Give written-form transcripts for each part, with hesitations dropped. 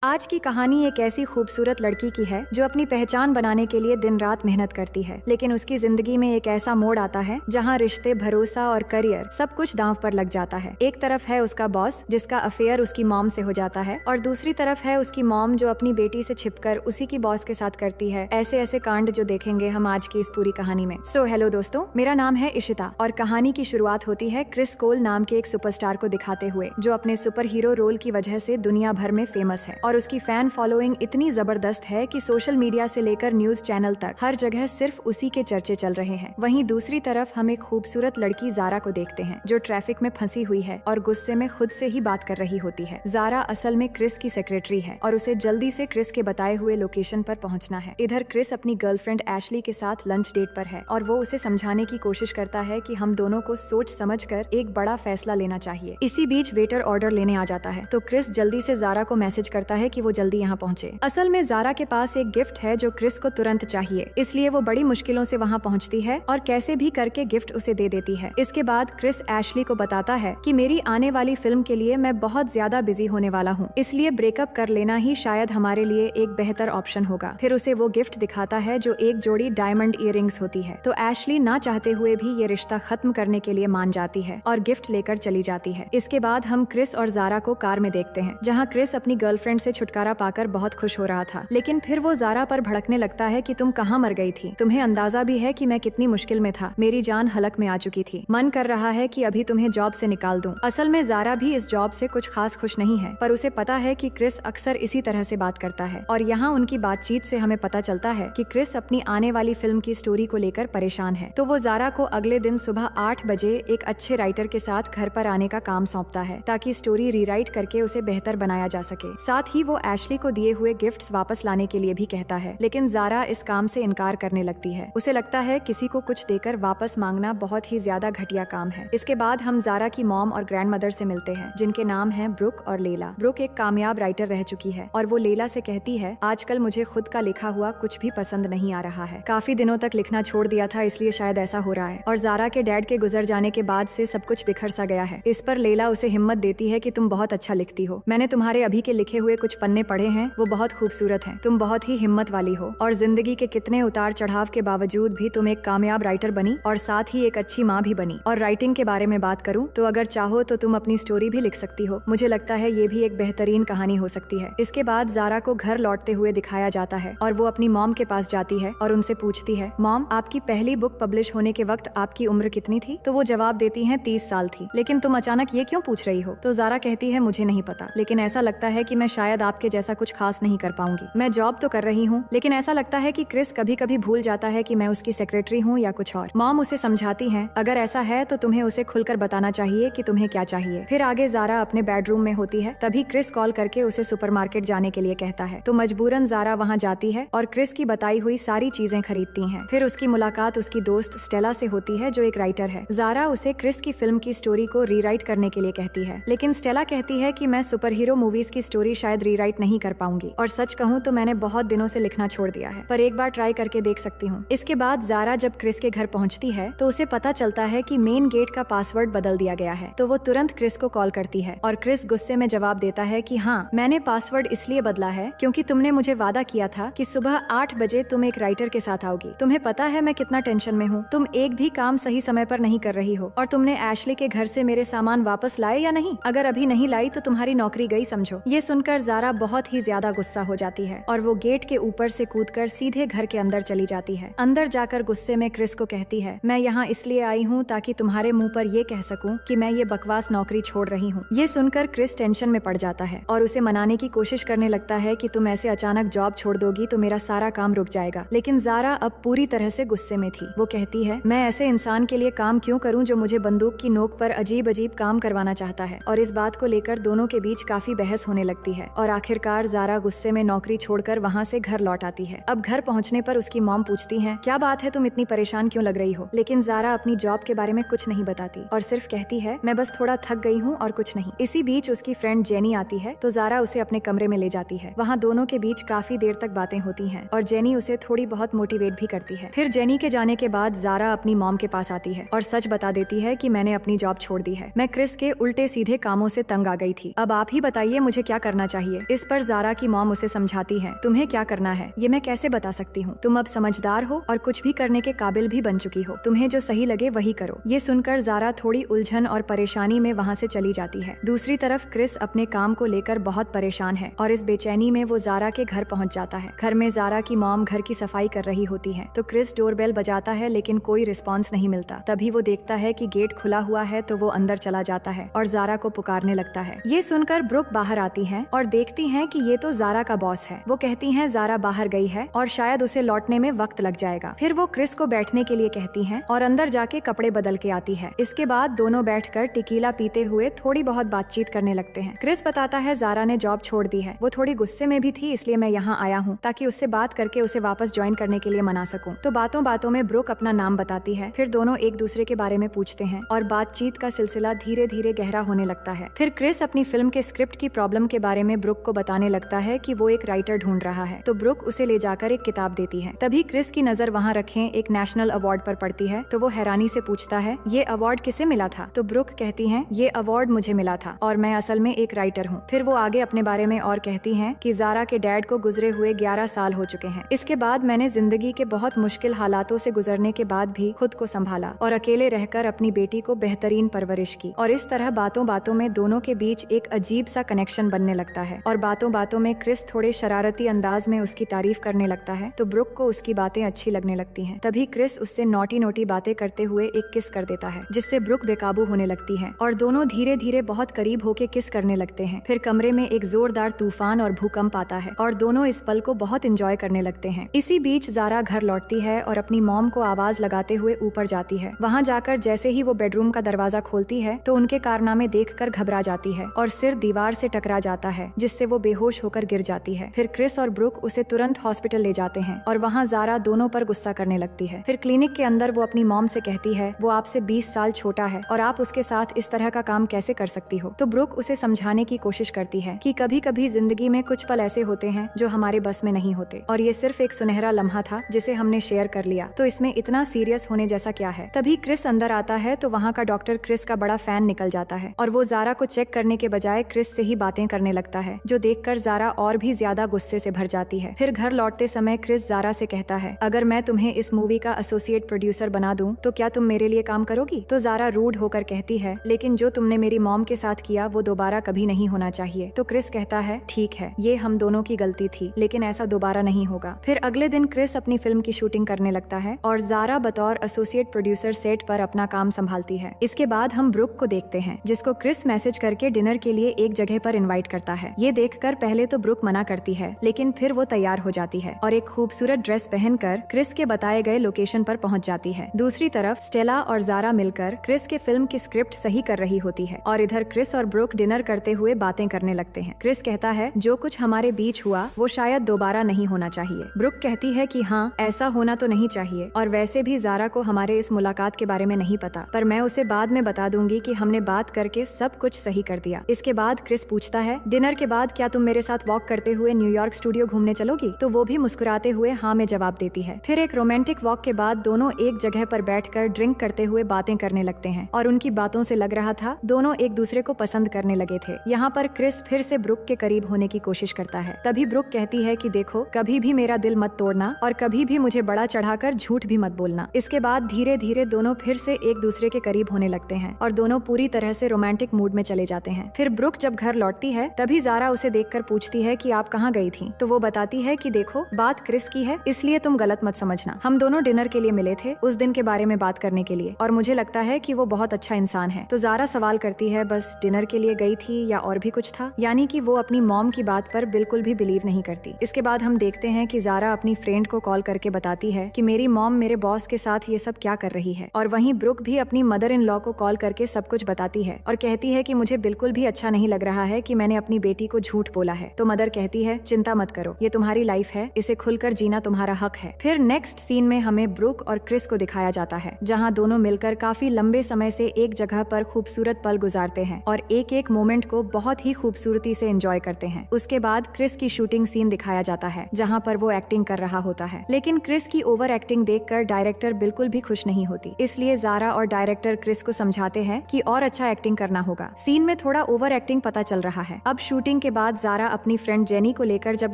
आज की कहानी एक ऐसी खूबसूरत लड़की की है जो अपनी पहचान बनाने के लिए दिन रात मेहनत करती है, लेकिन उसकी जिंदगी में एक ऐसा मोड़ आता है जहां रिश्ते, भरोसा और करियर सब कुछ दांव पर लग जाता है। एक तरफ है उसका बॉस जिसका अफेयर उसकी मॉम से हो जाता है और दूसरी तरफ है उसकी मॉम जो अपनी बेटी से छिपकर उसी की बॉस के साथ करती है ऐसे ऐसे कांड जो देखेंगे हम आज की इस पूरी कहानी में। हेलो दोस्तों, मेरा नाम है इशिता और कहानी की शुरुआत होती है क्रिस कोल नाम के एक सुपरस्टार को दिखाते हुए जो अपने सुपर हीरो रोल की वजह से दुनिया भर में फेमस है और उसकी फैन फॉलोइंग इतनी जबरदस्त है कि सोशल मीडिया से लेकर न्यूज चैनल तक हर जगह सिर्फ उसी के चर्चे चल रहे हैं। वहीं दूसरी तरफ हम एक खूबसूरत लड़की ज़ारा को देखते हैं जो ट्रैफिक में फंसी हुई है और गुस्से में खुद से ही बात कर रही होती है। ज़ारा असल में क्रिस की सेक्रेटरी है और उसे जल्दी से क्रिस के बताए हुए लोकेशन पर पहुंचना है। इधर क्रिस अपनी गर्लफ्रेंड एशली के साथ लंच डेट पर है और वो उसे समझाने की कोशिश करता है कि हम दोनों को सोच समझकर एक बड़ा फैसला लेना चाहिए। इसी बीच वेटर ऑर्डर लेने आ जाता है तो क्रिस जल्दी से ज़ारा को मैसेज करता है कि वो जल्दी यहाँ पहुंचे। असल में ज़ारा के पास एक गिफ्ट है जो क्रिस को तुरंत चाहिए, इसलिए वो बड़ी मुश्किलों से वहाँ पहुंचती है और कैसे भी करके गिफ्ट उसे दे देती है। इसके बाद क्रिस एशली को बताता है कि मेरी आने वाली फिल्म के लिए मैं बहुत ज्यादा बिजी होने वाला हूँ, इसलिए ब्रेकअप कर लेना ही शायद हमारे लिए एक बेहतर ऑप्शन होगा। फिर उसे वो गिफ्ट दिखाता है जो एक जोड़ी डायमंड इयररिंग्स होती है, तो एशली ना चाहते हुए भी ये रिश्ता खत्म करने के लिए मान जाती है और गिफ्ट लेकर चली जाती है। इसके बाद हम क्रिस और ज़ारा को कार में देखते हैं जहाँ क्रिस अपनी गर्लफ्रेंड से छुटकारा पाकर बहुत खुश हो रहा था, लेकिन फिर वो ज़ारा पर भड़कने लगता है कि तुम कहाँ मर गई थी, तुम्हें अंदाजा भी है कि मैं कितनी मुश्किल में था, मेरी जान हलक में आ चुकी थी, मन कर रहा है कि अभी तुम्हें जॉब से निकाल दूं। असल में ज़ारा भी इस जॉब से कुछ खास खुश नहीं है, पर उसे पता है कि क्रिस अक्सर इसी तरह से बात करता है और यहाँ उनकी बातचीत से हमें पता चलता है कि क्रिस अपनी आने वाली फिल्म की स्टोरी को लेकर परेशान है। तो वो ज़ारा को अगले दिन सुबह 8 बजे एक अच्छे राइटर के साथ घर पर आने का काम सौंपता है ताकि स्टोरी रीराइट करके उसे बेहतर बनाया जा सके। साथ ही वो एशली को दिए हुए गिफ्ट्स वापस लाने के लिए भी कहता है, लेकिन ज़ारा इस काम से इनकार करने लगती है। उसे लगता है किसी को कुछ देकर वापस मांगना बहुत ही ज्यादा घटिया काम है। इसके बाद हम ज़ारा की मॉम और ग्रैंडमदर से मिलते हैं जिनके नाम हैं ब्रुक और लेला। ब्रुक एक कामयाब राइटर रह चुकी है और वो लेला से कहती है, आजकल मुझे खुद का लिखा हुआ कुछ भी पसंद नहीं आ रहा है, काफी दिनों तक लिखना छोड़ दिया था इसलिए शायद ऐसा हो रहा है और ज़ारा के डैड के गुजर जाने के बाद से सब कुछ बिखर सा गया है। इस पर लेला उसे हिम्मत देती है कि तुम बहुत अच्छा लिखती हो, मैंने तुम्हारे अभी के लिखे हुए कुछ पन्ने पढ़े हैं, वो बहुत खूबसूरत हैं, तुम बहुत ही हिम्मत वाली हो और जिंदगी के कितने उतार चढ़ाव के बावजूद भी तुम एक कामयाब राइटर बनी और साथ ही एक अच्छी माँ भी बनी। और राइटिंग के बारे में बात करूँ तो अगर चाहो तो तुम अपनी स्टोरी भी लिख सकती हो, मुझे लगता है ये भी एक बेहतरीन कहानी हो सकती है। इसके बाद ज़ारा को घर लौटते हुए दिखाया जाता है और वो अपनी मॉम के पास जाती है और उनसे पूछती है, मॉम आपकी पहली बुक पब्लिश होने के वक्त आपकी उम्र कितनी थी? तो वो जवाब देती है 30 साल थी, लेकिन तुम अचानक ये क्यों पूछ रही हो? तो ज़ारा कहती है, मुझे नहीं पता, लेकिन ऐसा लगता है कि मैं शायद आपके जैसा कुछ खास नहीं कर पाऊंगी। मैं जॉब तो कर रही हूँ, लेकिन ऐसा लगता है कि क्रिस कभी कभी भूल जाता है कि मैं उसकी सेक्रेटरी हूँ या कुछ और। मॉम उसे समझाती हैं, अगर ऐसा है तो तुम्हें उसे खुलकर बताना चाहिए कि तुम्हें क्या चाहिए। फिर आगे ज़ारा अपने बेडरूम में होती है, तभी क्रिस कॉल करके उसे सुपरमार्केट जाने के लिए कहता है, तो मजबूरन ज़ारा वहाँ जाती है और क्रिस की बताई हुई सारी चीजें खरीदती हैं। फिर उसकी मुलाकात उसकी दोस्त स्टेला से होती है जो एक राइटर है। ज़ारा उसे क्रिस की फिल्म की स्टोरी को रीराइट करने के लिए कहती है, लेकिन स्टेला कहती है कि मैं सुपर हीरो मूवीज की स्टोरी शायद रीराइट नहीं कर पाऊंगी और सच कहूँ तो मैंने बहुत दिनों से लिखना छोड़ दिया है, पर एक बार ट्राई करके देख सकती हूँ। इसके बाद ज़ारा जब क्रिस के घर पहुँचती है तो उसे पता चलता है कि मेन गेट का पासवर्ड बदल दिया गया है, तो वो तुरंत क्रिस को कॉल करती है और क्रिस गुस्से में जवाब देता है कि हाँ, मैंने पासवर्ड इसलिए बदला है क्योंकि तुमने मुझे वादा किया था कि सुबह 8 बजे तुम एक राइटर के साथ आओगी। तुम्हें पता है मैं कितना टेंशन में हूँ, तुम एक भी काम सही समय पर नहीं कर रही हो और तुमने एशली के घर से मेरे सामान वापस लाए या नहीं? अगर अभी नहीं लाई तो तुम्हारी नौकरी गई समझो। ये सुनकर ज़ारा बहुत ही ज्यादा गुस्सा हो जाती है और वो गेट के ऊपर से कूदकर सीधे घर के अंदर चली जाती है। अंदर जाकर गुस्से में क्रिस को कहती है, मैं यहाँ इसलिए आई हूँ ताकि तुम्हारे मुंह पर ये कह सकूं कि मैं ये बकवास नौकरी छोड़ रही हूँ। ये सुनकर क्रिस टेंशन में पड़ जाता है और उसे मनाने की कोशिश करने लगता है कि तुम ऐसे अचानक जॉब छोड़ दोगी तो मेरा सारा काम रुक जाएगा, लेकिन ज़ारा अब पूरी तरह से गुस्से में थी। वो कहती है, मैं ऐसे इंसान के लिए काम क्यों करूँ जो मुझे बंदूक की नोक पर अजीब अजीब काम करवाना चाहता है। और इस बात को लेकर दोनों के बीच काफी बहस होने लगती है और आखिरकार ज़ारा गुस्से में नौकरी छोड़कर वहाँ से घर लौट आती है। अब घर पहुँचने पर उसकी मॉम पूछती है, क्या बात है, तुम इतनी परेशान क्यों लग रही हो? लेकिन ज़ारा अपनी जॉब के बारे में कुछ नहीं बताती और सिर्फ कहती है, मैं बस थोड़ा थक गई हूँ और कुछ नहीं। इसी बीच उसकी फ्रेंड जेनी आती है तो ज़ारा उसे अपने कमरे में ले जाती है। वहाँ दोनों के बीच काफी देर तक बातें होती हैं और जेनी उसे थोड़ी बहुत मोटिवेट भी करती है। फिर जेनी के जाने के बाद ज़ारा अपनी मॉम के पास आती है और सच बता देती है कि मैंने अपनी जॉब छोड़ दी है, मैं क्रिस के उल्टे सीधे कामों से तंग आ गई थी, अब आप ही बताइए मुझे क्या करना चाहिए। चाहिए। इस पर जारा की मॉम उसे समझाती है, तुम्हें क्या करना है ये मैं कैसे बता सकती हूँ, तुम अब समझदार हो और कुछ भी करने के काबिल भी बन चुकी हो, तुम्हें जो सही लगे वही करो। ये सुनकर जारा थोड़ी उलझन और परेशानी में वहाँ से चली जाती है। दूसरी तरफ क्रिस अपने काम को लेकर बहुत परेशान है और इस बेचैनी में वो जारा के घर पहुँच जाता है। घर में जारा की मॉम घर की सफाई कर रही होती है तो क्रिस डोरबेल बजाता है लेकिन कोई रिस्पॉन्स नहीं मिलता। तभी वो देखता है कि गेट खुला हुआ है तो वो अंदर चला जाता है और जारा को पुकारने लगता है। ये सुनकर ब्रुक बाहर आती हैं और देखती हैं कि ये तो जारा का बॉस है। वो कहती हैं जारा बाहर गई है और शायद उसे लौटने में वक्त लग जाएगा। फिर वो क्रिस को बैठने के लिए कहती हैं और अंदर जाके कपड़े बदल के आती है। इसके बाद दोनों बैठकर टिकीला पीते हुए थोड़ी बहुत बातचीत करने लगते हैं। क्रिस बताता है जारा ने जॉब छोड़ दी है, वो थोड़ी गुस्से में भी थी इसलिए मैं यहाँ आया हूँ ताकि उससे बात करके उसे वापस ज्वाइन करने के लिए मना सकूं। तो बातों बातों में ब्रुक अपना नाम बताती है। फिर दोनों एक दूसरे के बारे में पूछते हैं और बातचीत का सिलसिला धीरे धीरे गहरा होने लगता है। फिर क्रिस अपनी फिल्म के स्क्रिप्ट की प्रॉब्लम के बारे में ब्रुक को बताने लगता है कि वो एक राइटर ढूंढ रहा है। तो ब्रुक उसे ले जाकर एक किताब देती है। तभी क्रिस की नजर वहाँ रखे एक नेशनल अवार्ड पर पड़ती है तो वो हैरानी से पूछता है, ये अवार्ड किसे मिला था? तो ब्रुक कहती है, ये अवार्ड मुझे मिला था और मैं असल में एक राइटर हूँ। फिर वो आगे अपने बारे में और कहती है कि जारा के डैड को गुजरे हुए 11 साल हो चुके हैं। इसके बाद मैंने जिंदगी के बहुत मुश्किल हालातों से गुजरने के बाद भी खुद को संभाला और अकेले रहकर अपनी बेटी को बेहतरीन परवरिश की। और इस तरह बातों बातों में दोनों के बीच एक अजीब सा कनेक्शन बनने लगता है और बातों बातों में क्रिस थोड़े शरारती अंदाज में उसकी तारीफ करने लगता है तो ब्रुक को उसकी बातें अच्छी लगने लगती हैं। तभी क्रिस उससे नोटी नोटी बातें करते हुए एक किस कर देता है जिससे ब्रुक बेकाबू होने लगती है और दोनों धीरे धीरे बहुत करीब होके किस करने लगते हैं। फिर कमरे में एक जोरदार तूफान और भूकंप आता है और दोनों इस पल को बहुत एंजॉय करने लगते हैं। इसी बीच जारा घर लौटती है और अपनी मॉम को आवाज लगाते हुए ऊपर जाती है। वहाँ जाकर जैसे ही वो बेडरूम का दरवाजा खोलती है तो उनके कारनामे देखकर घबरा जाती है और सिर दीवार से टकरा जाता है जिससे वो बेहोश होकर गिर जाती है। फिर क्रिस और ब्रुक उसे तुरंत हॉस्पिटल ले जाते हैं और वहाँ जारा दोनों पर गुस्सा करने लगती है। फिर क्लिनिक के अंदर वो अपनी मॉम से कहती है वो आपसे 20 साल छोटा है और आप उसके साथ इस तरह का काम कैसे कर सकती हो। तो ब्रुक उसे समझाने की कोशिश करती है कि कभी कभी जिंदगी में कुछ पल ऐसे होते हैं जो हमारे बस में नहीं होते और ये सिर्फ एक सुनहरा लम्हा था जिसे हमने शेयर कर लिया, तो इसमें इतना सीरियस होने जैसा क्या है। तभी क्रिस अंदर आता है तो वहाँ का डॉक्टर क्रिस का बड़ा फैन निकल जाता है और वो जारा को चेक करने के बजाय क्रिस से ही बातें करने लगता है जो देखकर जारा और भी ज्यादा गुस्से से भर जाती है। फिर घर लौटते समय क्रिस जारा से कहता है, अगर मैं तुम्हें इस मूवी का एसोसिएट प्रोड्यूसर बना दूं तो क्या तुम मेरे लिए काम करोगी? तो जारा रूड होकर कहती है, लेकिन जो तुमने मेरी मॉम के साथ किया वो दोबारा कभी नहीं होना चाहिए। तो क्रिस कहता है, ठीक है, ये हम दोनों की गलती थी लेकिन ऐसा दोबारा नहीं होगा। फिर अगले दिन क्रिस अपनी फिल्म की शूटिंग करने लगता है और जारा बतौर एसोसिएट प्रोड्यूसर सेट पर अपना काम संभालती है। इसके बाद हम ब्रुक को देखते हैं जिसको क्रिस मैसेज करके डिनर के लिए एक जगह पर इनवाइट करता है। ये देखकर पहले तो ब्रुक मना करती है लेकिन फिर वो तैयार हो जाती है और एक खूबसूरत ड्रेस पहनकर क्रिस के बताए गए लोकेशन पर पहुंच जाती है। दूसरी तरफ स्टेला और जारा मिलकर क्रिस के फिल्म की स्क्रिप्ट सही कर रही होती है और इधर क्रिस और ब्रुक डिनर करते हुए बातें करने लगते हैं। क्रिस कहता है, जो कुछ हमारे बीच हुआ वो शायद दोबारा नहीं होना चाहिए। ब्रुक कहती है कि हाँ, ऐसा होना तो नहीं चाहिए और वैसे भी जारा को हमारे इस मुलाकात के बारे में नहीं पता, पर मैं उसे बाद में बता दूंगी कि हमने बात करके सब कुछ सही कर दिया। इसके बाद क्रिस पूछता है, डिनर के बाद क्या तुम मेरे साथ वॉक करते हुए न्यूयॉर्क स्टूडियो घूमने चलोगी? तो वो भी मुस्कुराते हुए हाँ में जवाब देती है। फिर एक रोमांटिक वॉक के बाद दोनों एक जगह पर बैठकर ड्रिंक करते हुए बातें करने लगते हैं और उनकी बातों से लग रहा था दोनों एक दूसरे को पसंद करने लगे थे। यहाँ पर क्रिस फिर से ब्रुक के करीब होने की कोशिश करता है। तभी ब्रुक कहती है कि देखो, कभी भी मेरा दिल मत तोड़ना और कभी भी मुझे बड़ा चढ़ाकर झूठ भी मत बोलना। इसके बाद धीरे धीरे दोनों फिर से एक दूसरे के करीब होने लगते हैं और दोनों पूरी तरह से रोमांटिक मूड में चले जाते हैं। फिर ब्रुक जब घर लौटती है तभी जारा उसे देखकर पूछती है कि आप कहाँ गई थी? तो वो बताती है कि देखो, बात क्रिस की है इसलिए तुम गलत मत समझना। हम दोनों डिनर के लिए मिले थे उस दिन के बारे में बात करने के लिए और मुझे लगता है कि वो बहुत अच्छा इंसान है। तो जारा सवाल करती है, बस डिनर के लिए गई थी या और भी कुछ था? यानी कि वो अपनी मॉम की बात पर बिल्कुल भी बिलीव नहीं करती। इसके बाद हम देखते हैं कि जारा अपनी फ्रेंड को कॉल करके बताती है कि मेरी मॉम मेरे बॉस के साथ ये सब क्या कर रही है और वहीं ब्रुक भी अपनी मदर इन लॉ को कॉल करके सब कुछ बताती है और कहती है कि मुझे बिल्कुल भी अच्छा नहीं लग रहा है कि मैंने अपनी बेटी को झूठ बोला है। तो मदर कहती है, चिंता मत करो, ये तुम्हारी लाइफ है, इसे खुलकर जीना तुम्हारा हक है। फिर नेक्स्ट सीन में हमें ब्रुक और क्रिस को दिखाया जाता है जहाँ दोनों मिलकर काफी लंबे समय से एक जगह पर खूबसूरत पल गुजारते हैं और एक एक मोमेंट को बहुत ही खूबसूरती से एंजॉय करते हैं। उसके बाद क्रिस की शूटिंग सीन दिखाया जाता है जहाँ पर वो एक्टिंग कर रहा होता है, लेकिन क्रिस की ओवर एक्टिंग देखकर डायरेक्टर बिल्कुल भी खुश नहीं होती। इसलिए जारा और डायरेक्टर क्रिस को समझाते हैं कि और अच्छा एक्टिंग करना होगा। सीन में थोड़ा ओवर एक्टिंग पता चल रहा है। अब शूटिंग के बाद जारा अपनी फ्रेंड जेनी को लेकर जब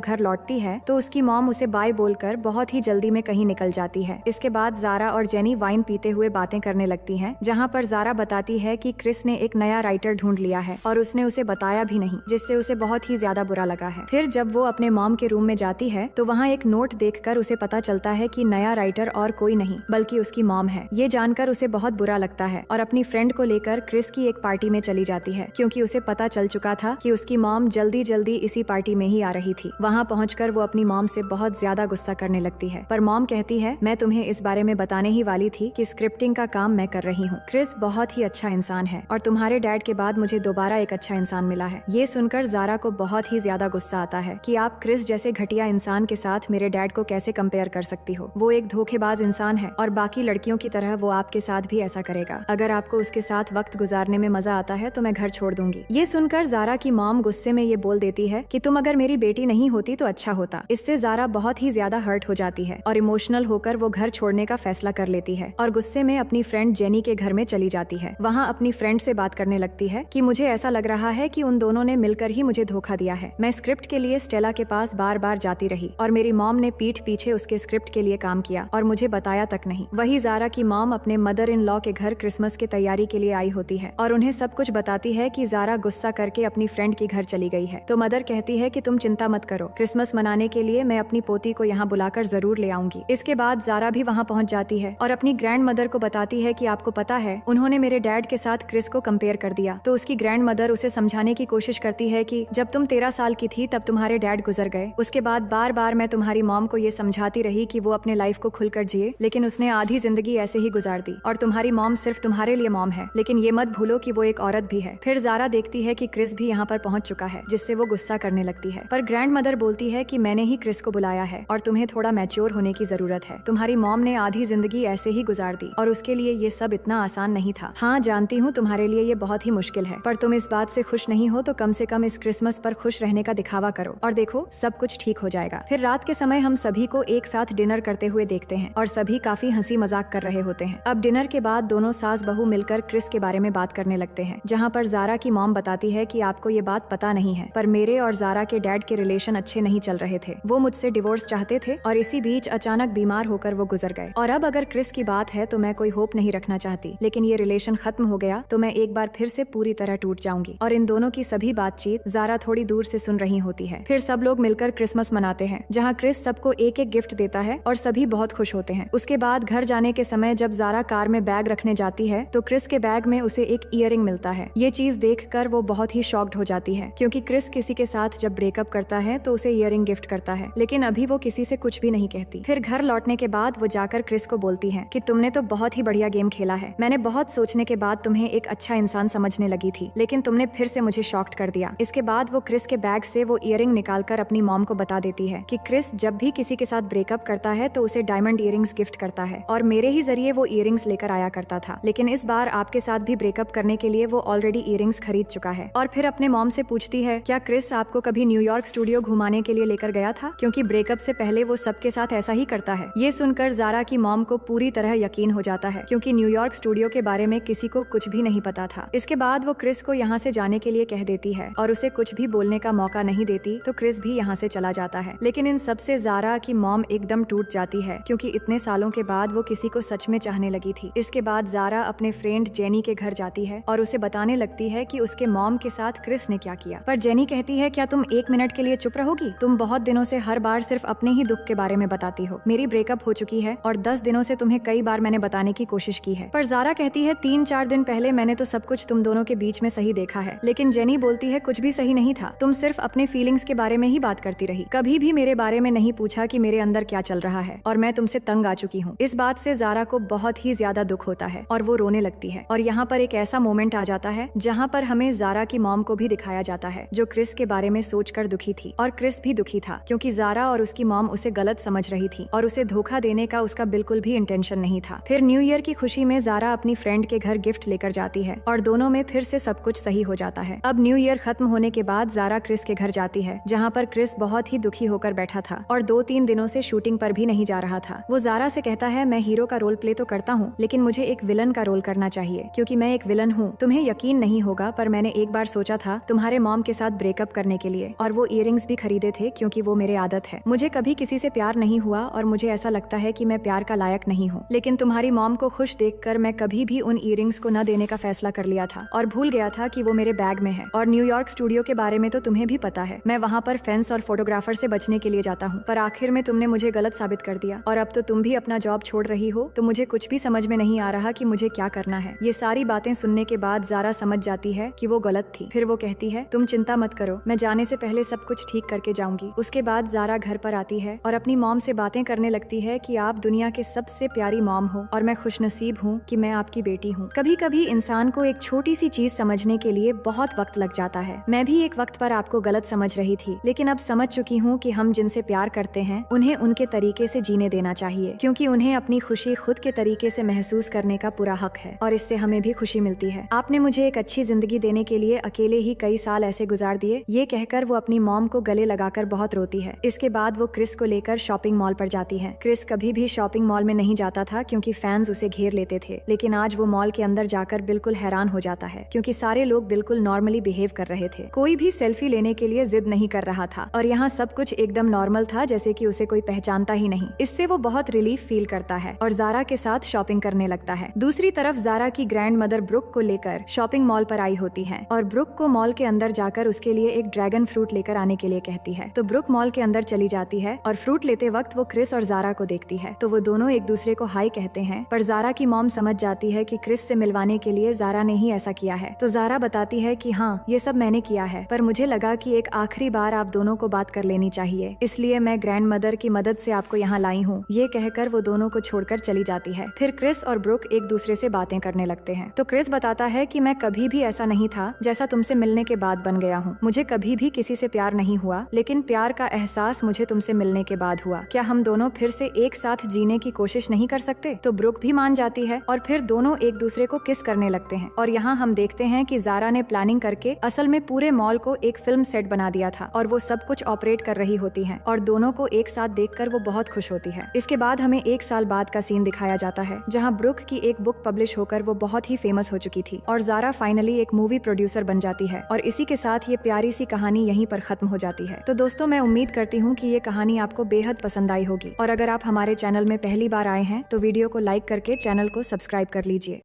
घर लौटती है तो उसकी मॉम उसे बाय बोलकर बहुत ही जल्दी में कहीं निकल जाती है। इसके बाद जारा और जेनी वाइन पीते हुए बातें करने लगती हैं, जहां पर जारा बताती है कि क्रिस ने एक नया राइटर ढूंढ लिया है और उसने उसे बताया भी नहीं, जिससे उसे बहुत ही ज्यादा बुरा लगा है। फिर जब वो अपने मॉम के रूम में जाती है तो वहाँ एक नोट देखकर उसे पता चलता है कि नया राइटर और कोई नहीं बल्कि उसकी मॉम है। ये जानकर उसे बहुत बुरा लगता है और अपनी फ्रेंड को लेकर क्रिस की एक पार्टी में चली जाती है, क्योंकि उसे पता चल चुका था कि उसकी मॉम जल्दी जल्दी इसी पार्टी में ही आ रही थी। वहाँ पहुंचकर वो अपनी मॉम से बहुत ज्यादा गुस्सा करने लगती है, पर मॉम कहती है मैं तुम्हें इस बारे में बताने ही वाली थी कि स्क्रिप्टिंग का काम मैं कर रही हूँ। क्रिस बहुत ही अच्छा इंसान है और तुम्हारे डैड के बाद मुझे दोबारा एक अच्छा इंसान मिला है। ये सुनकर जारा को बहुत ही ज्यादा गुस्सा आता है कि आप क्रिस जैसे घटिया इंसान के साथ मेरे डैड को कैसे कंपेयर कर सकती हो। वो एक धोखेबाज इंसान है और बाकी लड़कियों की तरह वो आपके साथ भी ऐसा करेगा। अगर आपको उसके साथ वक्त गुजारने में मजा आता है तो मैं घर छोड़ दूंगी। ये सुनकर जारा की मॉम गुस्से में ये बोल देती है कि तुम अगर मेरी बेटी नहीं होती तो अच्छा होता। इससे जारा बहुत ही ज्यादा हर्ट हो जाती है और इमोशनल होकर वो घर छोड़ने का फैसला कर लेती है और गुस्से में अपनी फ्रेंड जेनी के घर में चली जाती है। वहाँ अपनी फ्रेंड से बात करने लगती है कि मुझे ऐसा लग रहा है कि उन दोनों ने मिलकर ही मुझे धोखा दिया है। मैं स्क्रिप्ट के लिए स्टेला के पास बार बार जाती रही और मेरी मॉम ने पीठ पीछे उसके स्क्रिप्ट के लिए काम किया और मुझे बताया तक नहीं। वही जारा की मॉम अपने मदर इन लॉ के घर क्रिसमस की तैयारी के लिए आई होती है और उन्हें सब कुछ बताती है कि जारा गुस्सा करके अपनी फ्रेंड के घर चली गई है। तो मदर कहती है कि तुम चिंता मत करो, क्रिसमस मनाने के लिए मैं अपनी पोती को यहाँ बुलाकर जरूर ले आऊंगी। इसके बाद जारा भी वहाँ पहुँच जाती है और अपनी ग्रैंड मदर को बताती है कि आपको पता है उन्होंने मेरे डैड के साथ क्रिस को कंपेयर कर दिया। तो उसकी ग्रैंड मदर उसे समझाने की कोशिश करती है कि जब तुम 13 साल की थी तब तुम्हारे डैड गुजर गए। उसके बाद बार बार मैं तुम्हारी मॉम को ये समझाती रही कि वो अपने लाइफ को खुलकर जिए, लेकिन उसने आधी जिंदगी ऐसे ही गुजार दी और तुम्हारी मॉम सिर्फ तुम्हारे लिए मॉम है, लेकिन ये मत भूलो कि वो एक औरत भी है। फिर जारा देखती है कि क्रिस भी यहाँ पर पहुँच चुका है, जिससे वो गुस्सा करने लगती है, पर ग्रैंड मदर बोलती है कि मैंने ही क्रिस को बुलाया है और तुम्हें थोड़ा मैच्योर होने की जरूरत है। तुम्हारी मॉम ने आधी जिंदगी ऐसे ही गुजार दी और उसके लिए ये सब इतना आसान नहीं था। हाँ जानती हूँ तुम्हारे लिए ये बहुत ही मुश्किल है, पर तुम इस बात से खुश नहीं हो तो कम से कम इस क्रिसमस पर खुश रहने का दिखावा करो और देखो सब कुछ ठीक हो जाएगा। फिर रात के समय हम सभी को एक साथ डिनर करते हुए देखते हैं और सभी काफी हंसी मजाक कर रहे होते हैं। अब डिनर के बाद दोनों सास बहू मिलकर क्रिस के बारे में बात करने लगते हैं, जहाँ पर जारा की मॉम बताती है कि आपको ये बात पता नहीं है, पर मेरे और जारा के डैड के रिलेशन अच्छे नहीं चल रहे थे। वो मुझसे डिवोर्स चाहते थे और इसी बीच अचानक बीमार होकर वो गुजर गए और अब अगर क्रिस की बात है तो मैं कोई होप नहीं रखना चाहती, लेकिन ये रिलेशन खत्म हो गया तो मैं एक बार फिर से पूरी तरह टूट जाऊंगी। और इन दोनों की सभी बातचीत जारा थोड़ी दूर से सुन रही होती है। फिर सब लोग मिलकर क्रिसमस मनाते हैं, जहाँ क्रिस सबको एक एक गिफ्ट देता है और सभी बहुत खुश होते हैं। उसके बाद घर जाने के समय जब जारा कार में बैग रखने जाती है तो क्रिस के बैग में उसे एक ईयरिंग मिलता है। ये चीज देखकर वो बहुत ही शॉक्ड हो जाती है, क्योंकि क्रिस किसी के साथ जब ब्रेकअप करता है तो उसे ईयरिंग गिफ्ट करता है, लेकिन अभी वो किसी से कुछ भी नहीं कहती। फिर घर लौटने के बाद वो जाकर क्रिस को बोलती है कि तुमने तो बहुत ही बढ़िया गेम खेला है, मैंने बहुत सोचने के बाद तुम्हें एक अच्छा इंसान समझने लगी थी, लेकिन तुमने फिर से मुझे शॉक्ड कर दिया। इसके बाद वो क्रिस के बैग से वो ईयरिंग निकालकर अपनी मॉम को बता देती है कि क्रिस जब भी किसी के साथ ब्रेकअप करता है तो उसे डायमंड ईयरिंग्स गिफ्ट करता है और मेरे ही जरिए वो ईयरिंग्स लेकर आया करता था, लेकिन इस बार आपके साथ भी ब्रेकअप करने के लिए वो ऑलरेडी ईयरिंग्स खरीद चुका है। और फिर अपने मॉम से पूछती है क्या क्रिस आपको कभी न्यूयॉर्क स्टूडियो घुमाने के लिए लेकर गया था, क्योंकि ब्रेकअप से पहले वो सबके साथ ऐसा ही करता है। ये सुनकर जारा की मॉम को पूरी तरह यकीन हो जाता है, क्योंकि न्यूयॉर्क स्टूडियो के बारे में किसी को कुछ भी नहीं पता था। इसके बाद वो क्रिस को यहाँ से जाने के लिए कह देती है और उसे कुछ भी बोलने का मौका नहीं देती, तो क्रिस भी यहाँ से चला जाता है। लेकिन इन सबसे जारा की मॉम एकदम टूट जाती है, क्योंकि इतने सालों के बाद वो किसी को सच में चाहने लगी थी। इसके बाद जारा अपने फ्रेंड जेनी के घर जाती है और उसे बताने लगती है कि उसके मॉम के साथ क्रिस ने क्या किया। पर जेनी कहती है क्या तुम 1 मिनट के लिए चुप रहोगी? तुम बहुत दिनों से हर बार सिर्फ अपने ही दुख के बारे में बताती हो। मेरी ब्रेकअप हो चुकी है और 10 दिनों से तुम्हें कई बार मैंने बताने की कोशिश की है। पर जारा कहती है 3-4 दिन पहले मैंने तो सब कुछ तुम दोनों के बीच में सही देखा है। लेकिन जेनी बोलती है कुछ भी सही नहीं था, तुम सिर्फ अपने फीलिंग्स के बारे में ही बात करती रही, कभी भी मेरे बारे में नहीं पूछा कि मेरे अंदर क्या चल रहा है और मैं तुमसे तंग आ चुकी हूँ। इस बात से जारा को बहुत ही ज्यादा दुख होता है और वो रोने लगती है। और यहाँ पर एक ऐसा मोमेंट आ जाता है जहाँ पर हमें जारा की मॉम को भी दिखाया जाता है, जो क्रिस के बारे में सोचकर दुखी थी और क्रिस भी दुखी था, क्योंकि जारा और उसकी मॉम उसे गलत समझ रही थी और उसे धोखा देने का उसका बिल्कुल भी इंटेंशन नहीं था। फिर न्यू ईयर की खुशी में जारा अपनी फ्रेंड के घर गिफ्ट लेकर जाती है और दोनों में फिर से सब कुछ सही हो जाता है। अब न्यू ईयर खत्म होने के बाद जारा क्रिस के घर जाती है, जहाँ पर क्रिस बहुत ही दुखी होकर बैठा था और 2-3 दिनों से शूटिंग पर भी नहीं जा रहा था। वो जारा से कहता है मैं हीरो का रोल प्ले तो करता हूँ, लेकिन मुझे एक विलन का रोल करना चाहिए, क्योंकि मैं एक विलन हूँ। तुम्हें यकीन नहीं होगा पर मैंने एक बार सोचा था तुम्हारे मॉम के साथ ब्रेकअप करने के लिए, और वो इयररिंग्स भी खरीदे थे क्योंकि वो मेरे आदत है। मुझे कभी किसी से प्यार नहीं हुआ और मुझे ऐसा लगता है कि मैं प्यार का लायक नहीं हूँ, लेकिन तुम्हारी मॉम को खुश देखकर मैं कभी भी उन इयररिंग्स को न देने का फैसला कर लिया था और भूल गया था कि वो मेरे बैग में है। और न्यूयॉर्क स्टूडियो के बारे में तो तुम्हें भी पता है, मैं वहाँ पर फेंस और फोटोग्राफर से बचने के लिए जाता हूँ, पर आखिर में तुमने मुझे गलत साबित कर दिया और अब तो तुम भी अपना जॉब छोड़ रही हो, तो मुझे कुछ भी समझ में नहीं आ रहा कि मुझे क्या करना है। ये सारी बातें सुनने के बाद ज़ारा समझ जाती है कि वो गलत थी। फिर वो कहती है, तुम चिंता मत करो, मैं जाने से पहले सब कुछ ठीक करके जाऊंगी। उसके बाद ज़ारा घर पर आती है और अपनी मॉम से बातें करने लगती है कि आप दुनिया के सबसे प्यारी मॉम हो और मैं खुशनसीब हूँ कि मैं आपकी बेटी हूँ। कभी कभी इंसान को एक छोटी सी चीज समझने के लिए बहुत वक्त लग जाता है। मैं भी एक वक्त पर आपको गलत समझ रही थी, लेकिन अब समझ चुकी हूँ कि हम जिनसे प्यार करते हैं उन्हें उनके तरीके से जीने देना चाहिए, क्योंकि उन्हें अपनी खुशी खुद के तरीके से महसूस करने का पूरा हक है और इससे हमें भी खुशी मिलती है। आपने मुझे एक अच्छी जिंदगी देने के लिए अकेले ही कई साल ऐसे गुजार दिए। ये कहकर वो अपनी मॉम को गले लगाकर बहुत रोती है। इसके बाद वो क्रिस को लेकर शॉपिंग मॉल पर जाती है। क्रिस कभी भी शॉपिंग मॉल में नहीं जाता था क्योंकि फैंस उसे घेर लेते थे, लेकिन आज वो मॉल के अंदर जाकर बिल्कुल हैरान हो जाता है क्योंकि सारे लोग बिल्कुल नॉर्मली बिहेव कर रहे थे। कोई भी सेल्फी लेने के लिए जिद नहीं कर रहा था और यहाँ सब कुछ एकदम नॉर्मल था, जैसे कि उसे कोई पहचानता ही नहीं। इससे वो बहुत रिलीफ फील करता है और ज़ारा के साथ शॉपिंग करने लगता है। दूसरी तरफ ज़ारा की ग्रैंड मदर ब्रुक को लेकर शॉपिंग मॉल पर आई होती है और ब्रुक को मॉल के अंदर जाकर उसके लिए एक ड्रैगन फ्रूट लेकर आने के लिए कहती है। तो ब्रुक मॉल के अंदर चली जाती है और फ्रूट लेते वक्त वो क्रिस और ज़ारा को देखती है, तो वो दोनों एक दूसरे को हाई कहते हैं। पर ज़ारा की मॉम समझ जाती है कि क्रिस से मिलवाने के लिए ज़ारा ने ही ऐसा किया है। तो ज़ारा बताती है कि हाँ, ये सब मैंने किया है, पर मुझे लगा कि एक आखिरी बार आप दोनों को बात कर लेनी चाहिए, इसलिए मैं ग्रैंड मदर की मदद से आपको यहाँ लाई हूँ। ये कहकर वो दोनों को छोड़कर चली जाती है। फिर क्रिस और ब्रुक एक दूसरे से बातें करने लगते हैं। तो क्रिस बताता है कि मैं कभी भी ऐसा नहीं था जैसा तुमसे मिलने के बाद बन गया हूँ। मुझे कभी भी किसी से प्यार नहीं हुआ, लेकिन प्यार का एहसास मुझे तुमसे मिलने के बाद हुआ। क्या हम दोनों फिर से एक साथ जीने की कोशिश नहीं कर सकते? तो ब्रुक भी मान जाती है और फिर दोनों एक दूसरे को किस करने लगते हैं। और यहाँ हम देखते हैं कि ज़ारा ने प्लानिंग करके असल में पूरे मॉल को एक फिल्म सेट बना दिया था और वो सब कुछ ऑपरेट कर रही होती है और दोनों को एक साथ देखकर वो बहुत खुश होती है। इसके बाद हमें एक साल बाद का सीन दिखाया जाता है जहाँ ब्रुक की एक बुक पब्लिश होकर वो बहुत ही फेमस हो चुकी थी और ज़ारा फाइनली एक मूवी प्रोड्यूसर बन जाती है और इसी के साथ ये प्यारी सी कहानी यहीं पर खत्म हो जाती है। तो दोस्तों, मैं उम्मीद करती हूँ कि ये कहानी आपको बेहद पसंद आई होगी और अगर आप हमारे चैनल में पहली बार आए हैं तो वीडियो को लाइक करके चैनल को सब्सक्राइब कर लीजिए।